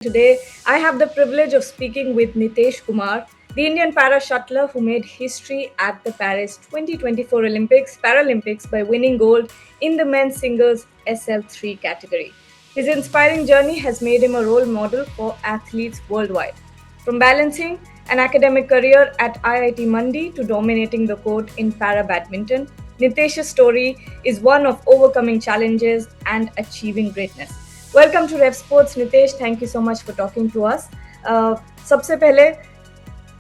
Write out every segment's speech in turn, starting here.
Today, I have the privilege of speaking with Nitesh Kumar, the Indian para shuttler who made history at the Paris 2024 Paralympics by winning gold in the men's singles SL3 category. His inspiring journey has made him a role model for athletes worldwide. From balancing an academic career at IIT Mandi to dominating the court in para badminton, Nitesh's story is one of overcoming challenges and achieving greatness. Welcome to Revsportz, Nitesh. Thank you so much for talking to us. सबसे पहले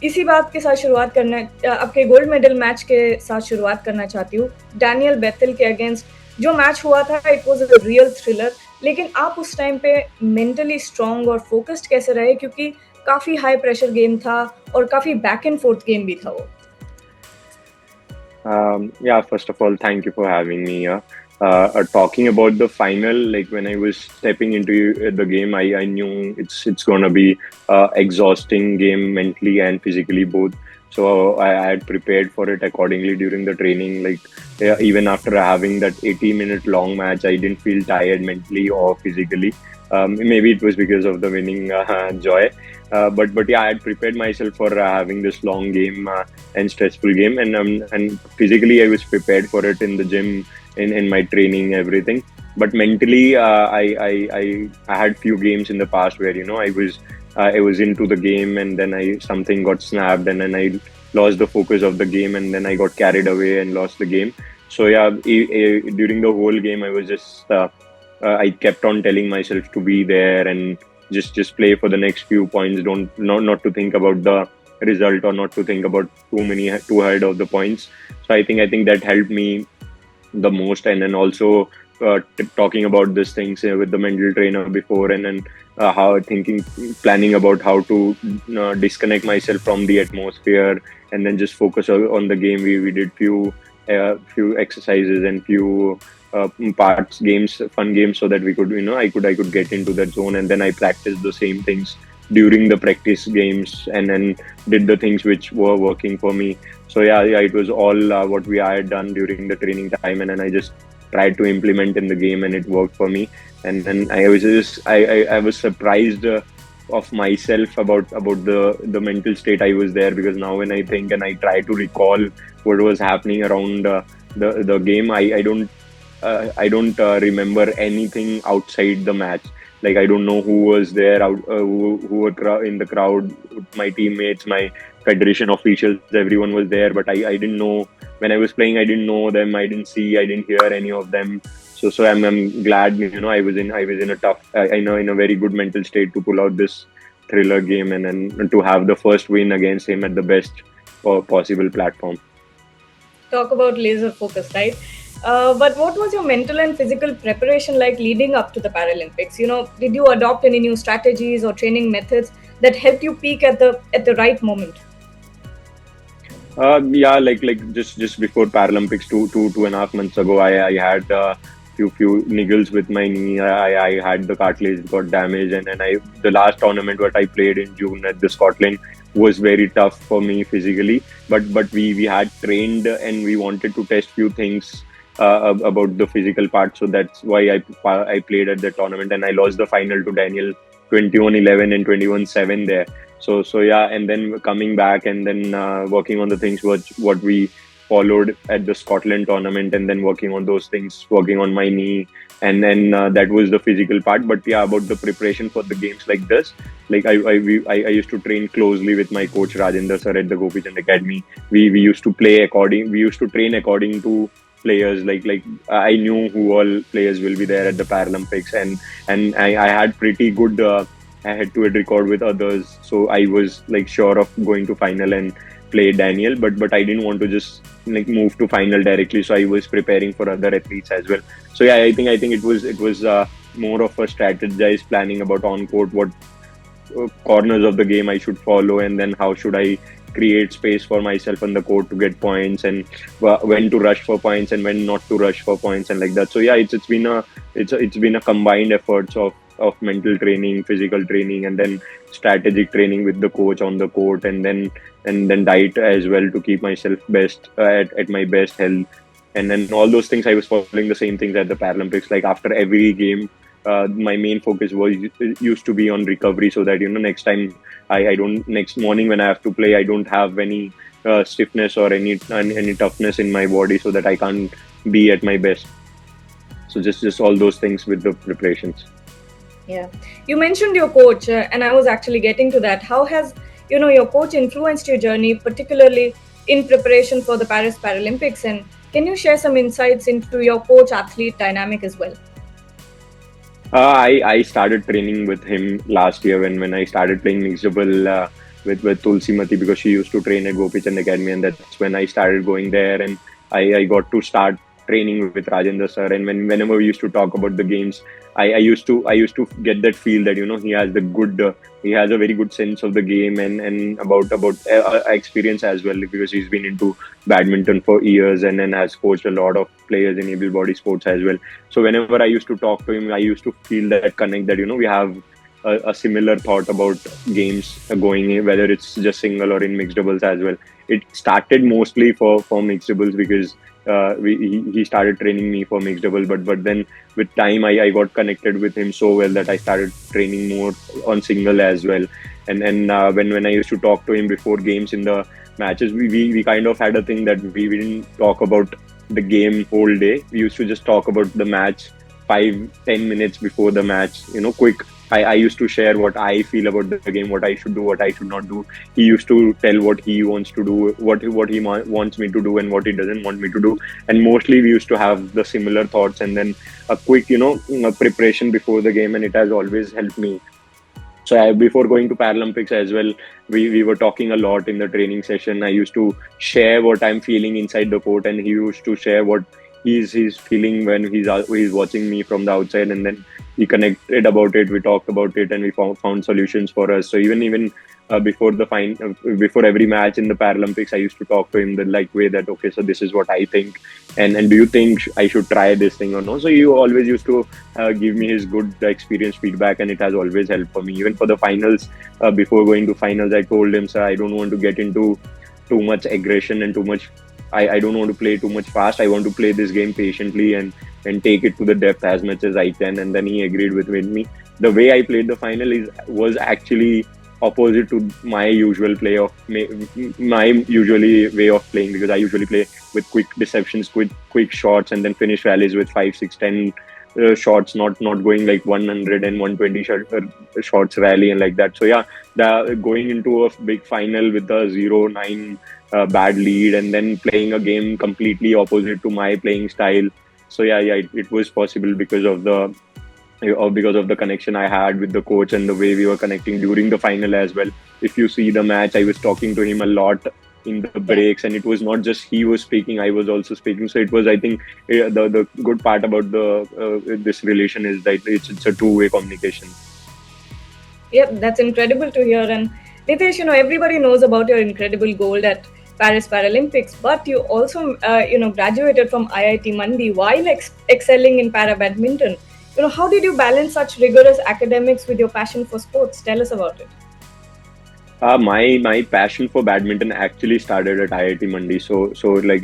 इसी बात के साथ शुरुआत करना आपके gold medal match के साथ शुरुआत करना चाहती हूँ. डैनियल बेथल के अगेंस्ट जो मैच हुआ था, it was a real thriller. लेकिन आप उस टाइम पे मेंटली स्ट्रांग और फोकस्ड कैसे रहे, क्योंकि काफी हाई प्रेशर गेम था और काफी बैक एंड फोर्थ गेम भी था वो. Yeah, first of all, thank you for having me here. Talking about the final, like when I was stepping into the game, I knew it's gonna be exhausting game mentally and physically both. So I had prepared for it accordingly during the training. Like yeah, even after having that 80-minute long match, I didn't feel tired mentally or physically. Maybe it was because of the winning joy. But yeah, I had prepared myself for having this long game and stressful game, and physically I was prepared for it in the gym, in my training, everything. But mentally, I had few games in the past where I was into the game, and then I something got snapped, and then I lost the focus of the game, and then I got carried away and lost the game. So yeah, during the whole game, I was just I kept on telling myself to be there and just play for the next few points. Don't not to think about the result or not to think about too ahead of the points. So I think that helped me the most. And then also talking about these things with the mental trainer before, and then how planning about how to disconnect myself from the atmosphere and then just focus on the game. We did few exercises and few fun games, so that we could I could get into that zone, and then I practiced the same things during the practice games, and then did the things which were working for me. So yeah, it was all what I had done during the training time, and then I just tried to implement in the game, and it worked for me. And then I was surprised of myself about the mental state I was there, because now when I think and I try to recall what was happening around the game, I don't remember anything outside the match. Like I don't know who was there, who were in the crowd, my teammates, my federation officials, everyone was there. But I didn't know when I was playing. I didn't know them. I didn't hear any of them. So I'm glad I was in a tough, I know in a very good mental state to pull out this thriller game, and then to have the first win against him at the best possible platform. Talk about laser focus, right? But what was your mental and physical preparation like leading up to the Paralympics? Did you adopt any new strategies or training methods that helped you peak at the right moment? Yeah, like just before Paralympics, two and a half months ago, I had few niggles with my knee. I had the cartilage got damaged, and then the last tournament what I played in June at the Scotland was very tough for me physically. But we had trained, and we wanted to test few things about the physical part. So that's why I played at the tournament, and I lost the final to Daniel 21-11 and 21-7 there. So yeah, and then coming back and then working on the things what we followed at the Scotland tournament, and then working on those things, working on my knee, and then that was the physical part. But yeah, about the preparation for the games like this, like I used to train closely with my coach Rajendra sir at the Gopichand Academy. We used to train according to players. Like I knew who all players will be there at the Paralympics, and I had pretty good head-to-head record with others, so I was like sure of going to final and play Daniel. But I didn't want to just like move to final directly, so I was preparing for other athletes as well. So yeah, I think it was more of a strategized planning about on court, what corners of the game I should follow, and then how should I create space for myself on the court to get points, and when to rush for points and when not to rush for points, and like that. So yeah, it's been a combined efforts of mental training, physical training, and then strategic training with the coach on the court, and then diet as well to keep myself best at my best health. And then all those things, I was following the same things at the Paralympics. Like after every game, my main focus was used to be on recovery, so that next time I don't next morning when I have to play, I don't have any stiffness or any toughness in my body, so that I can't be at my best. So just all those things with the preparations. Yeah. You mentioned your coach, and I was actually getting to that. How has, your coach influenced your journey, particularly in preparation for the Paris Paralympics? And can you share some insights into your coach-athlete dynamic as well? I started training with him last year when I started playing mixed double with Tulsi Mati, because she used to train at Gopichand Academy, and that's when I started going there, and I got to start training with Rajendra sir. And whenever we used to talk about the games, I used to get that feel that he has the good he has a very good sense of the game, and about experience as well, because he's been into badminton for years, and then has coached a lot of players in able body sports as well. So whenever I used to talk to him, I used to feel that connect, that we have a similar thought about games going in, whether it's just single or in mixed doubles as well. It started mostly for mixed doubles, because he started training me for mixed double, but then with time I got connected with him so well that I started training more on single as well. And when I used to talk to him before games in the matches, we kind of had a thing that we didn't talk about the game whole day. We used to just talk about the match 5-10 minutes before the match, quick. I used to share what I feel about the game, what I should do, what I should not do. He used to tell what he wants to do, what he wants me to do, and what he doesn't want me to do. And mostly we used to have the similar thoughts, and then a quick, preparation before the game, and it has always helped me. So before going to Paralympics as well, we were talking a lot in the training session. I used to share what I'm feeling inside the court, and he used to share what he's feeling when he's watching me from the outside, and then we connected about it. We talked about it, and we found solutions for us. So even before before every match in the Paralympics, I used to talk to him the like way that, okay, so this is what I think, and do you think I should try this thing or no? So he always used to give me his good experience feedback, and it has always helped for me. Even for the finals, before going to finals, I told him, sir, I don't want to get into too much aggression and too much. I don't want to play too much fast. I want to play this game patiently and take it to the depth as much as I can. And then he agreed with me. The way I played the final was actually opposite to my usual play of my usually way of playing, because I usually play with quick deceptions, quick shots, and then finish rallies with 5, 6, 10 shots, not going like 100 and 120 shots rally and like that. So yeah, going into a big final with a 0-9 bad lead, and then playing a game completely opposite to my playing style. So yeah, it was possible because of the connection I had with the coach, and the way we were connecting during the final as well. If you see the match, I was talking to him a lot in the breaks, and it was not just he was speaking, I was also speaking. So it was, I think, the good part about this relation is that it's a two-way communication. Yep, that's incredible to hear. And Nitesh, everybody knows about your incredible gold at Paris Paralympics, but you also, graduated from IIT Mandi while excelling in para badminton. How did you balance such rigorous academics with your passion for sports? Tell us about it. My passion for badminton actually started at IIT Mandi. So like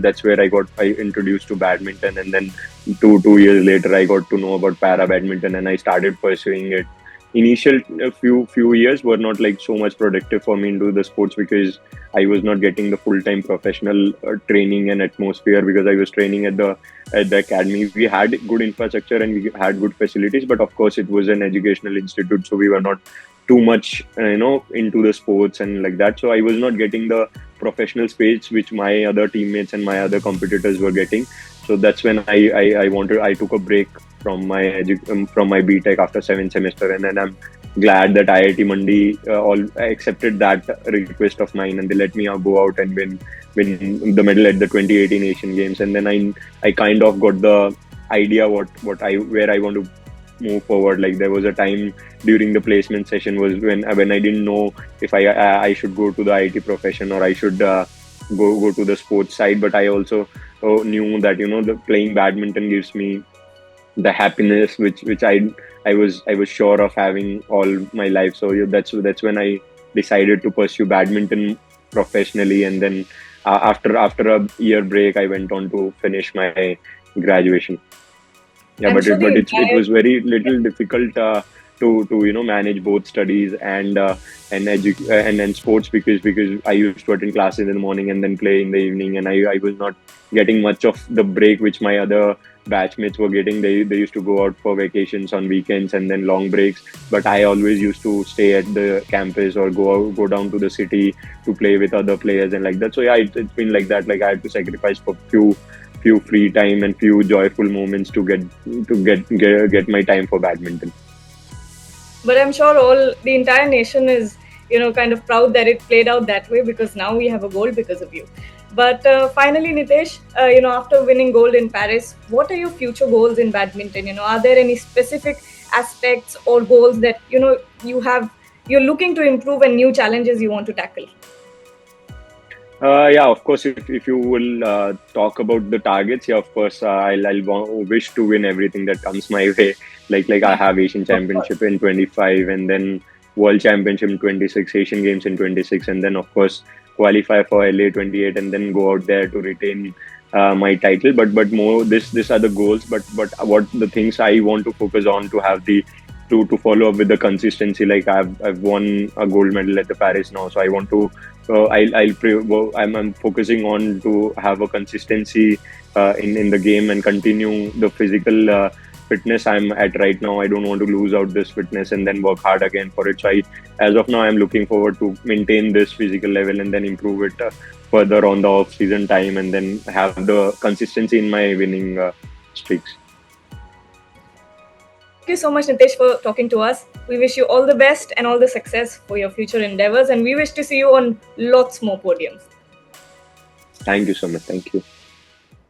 that's where I introduced to badminton, and then two years later I got to know about para badminton, and I started pursuing it. Initial few years were not like so much productive for me into the sports, because I was not getting the full-time professional training and atmosphere, because I was training at the academy. We had good infrastructure and we had good facilities, but of course it was an educational institute, so we were not too much into the sports and like that. So I was not getting the professional space which my other teammates and my other competitors were getting. So that's when I took a break from my BTech after 7 semester, and then I'm glad that IIT Mandi all accepted that request of mine, and they let me go out and win the medal at the 2018 Asian Games. And then I kind of got the idea where I want to move forward. Like there was a time during the placement session was when I didn't know if I should go to the IT profession, or I should go to the sports side. But I also knew that the playing badminton gives me the happiness which I was sure of having all my life. So yeah, that's when I decided to pursue badminton professionally. And then after a year break, I went on to finish my graduation. Yeah, I'm but sure the it entire was very little difficult to manage both studies and sports, because I used to attend classes in the morning and then play in the evening, and I was not getting much of the break which my other batchmates were getting. They used to go out for vacations on weekends and then long breaks, but I always used to stay at the campus or go down to the city to play with other players and like that. So yeah, it's been like that. Like I had to sacrifice for few free time and few joyful moments to get my time for badminton. But I'm sure all the entire nation is, kind of proud that it played out that way, because now we have a gold because of you. But finally, Nitesh, after winning gold in Paris, what are your future goals in badminton? Are there any specific aspects or goals that you're looking to improve, and new challenges you want to tackle? Yeah, of course. If you will talk about the targets, yeah, of course, wish to win everything that comes my way. Like I have Asian Of course. Championship in 25, and then World Championship in 26, Asian Games in 26, and then of course qualify for LA 28, and then go out there to retain my title. But more this are the goals. But what the things I want to focus on to have the to follow up with the consistency. Like I've won a gold medal at the Paris now, so I want to I'm focusing on to have a consistency in the game and continue the physical fitness I'm at right now. I don't want to lose out this fitness and then work hard again for it. So as of now, I'm looking forward to maintain this physical level and then improve it further on the off season time, and then have the consistency in my winning streaks. Thank you so much, Nitesh, for talking to us. We wish you all the best and all the success for your future endeavors, and we wish to see you on lots more podiums. Thank you so much. Thank you.